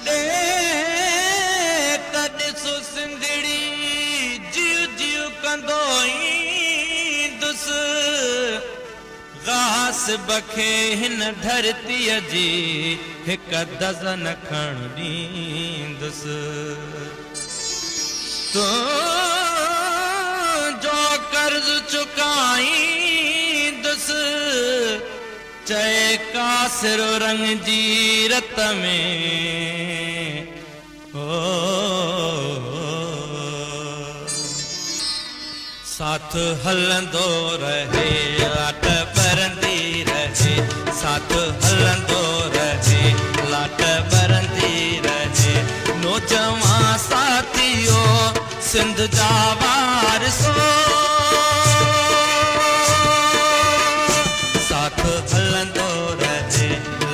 कॾे कॾे सो सिंधड़ी जियो जियो कंदो ईंदुसि घास बखे हिन धरतीअ जी हिक दज़न खण ॾींदुसि तो जो कर्ज चुकाईंदुसि चए कासिरो रंग जी रत में ओ साथ हलंदो रहे लाट बरंदी रहे साथ हलंदो रहे लाट बरंदी रहे नौजवान साथियो सिंध जा वारसो साथ हलंदो रहे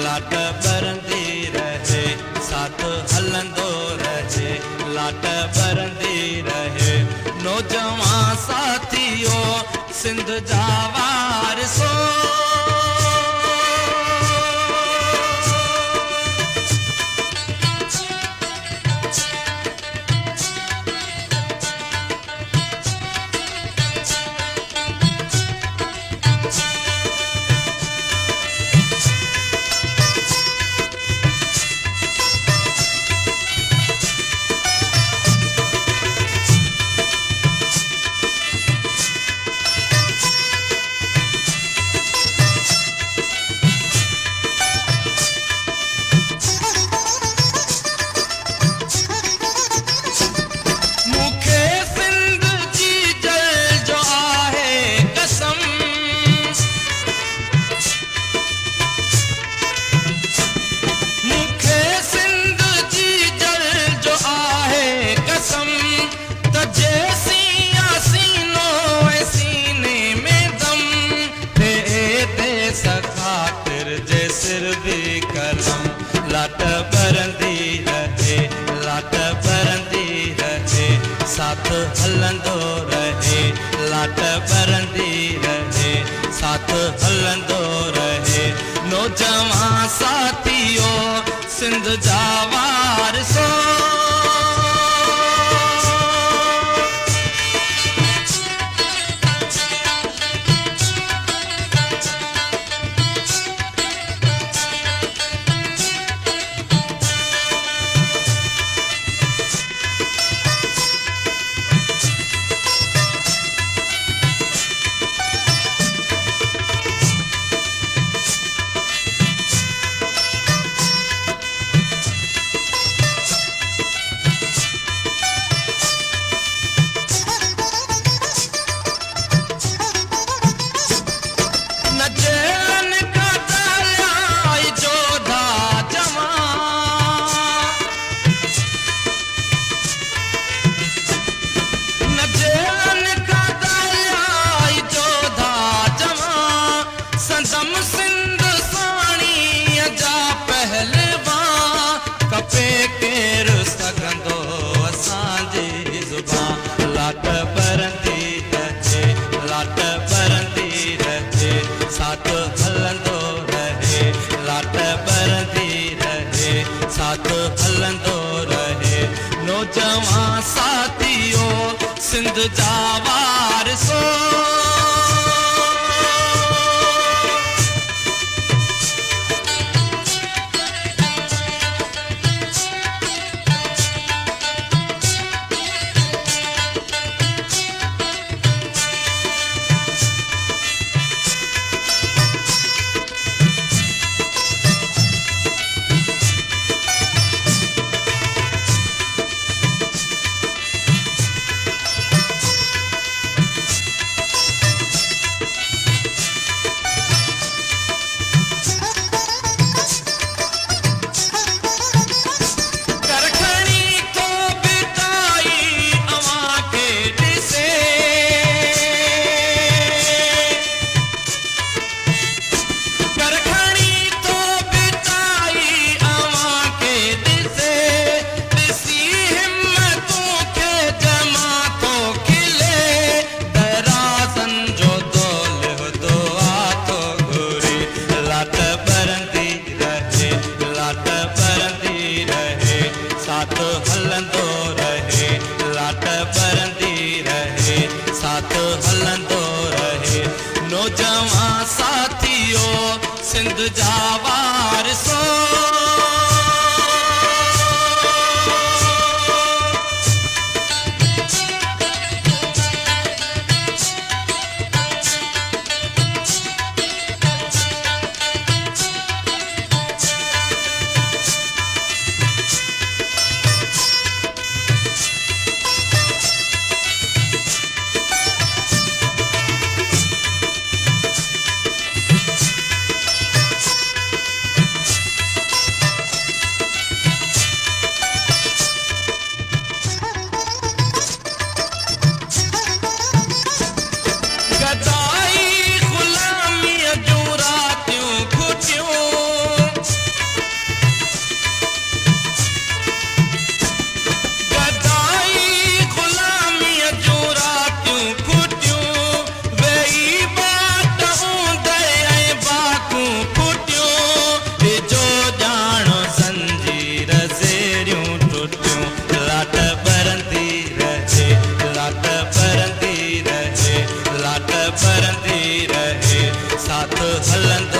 लाट बरंदी रहे साथ हलंदो रहे लाट बरंदी रहे नौजवान साथियो सिंध जा वारसो लाट बरंदी रहे लाट बरंदी रहे साथ हलंदो रहे लाट बरंदी रहे साथ हलंदो रहे नौजवान साथियो सिंध जा वारसो लाट बरंदी रहे लाट बरंदी रहे साथ हलंदो रहे लाट बरंदी रहे साथ हलंदो रहे नौजवान साथियो सिंध जा वारसो साथ हलंदो रहे लाट बरंदी रहे साथ हलंदो रहे नौजवान साथियो सिंध जा वारसो साथ हलंदो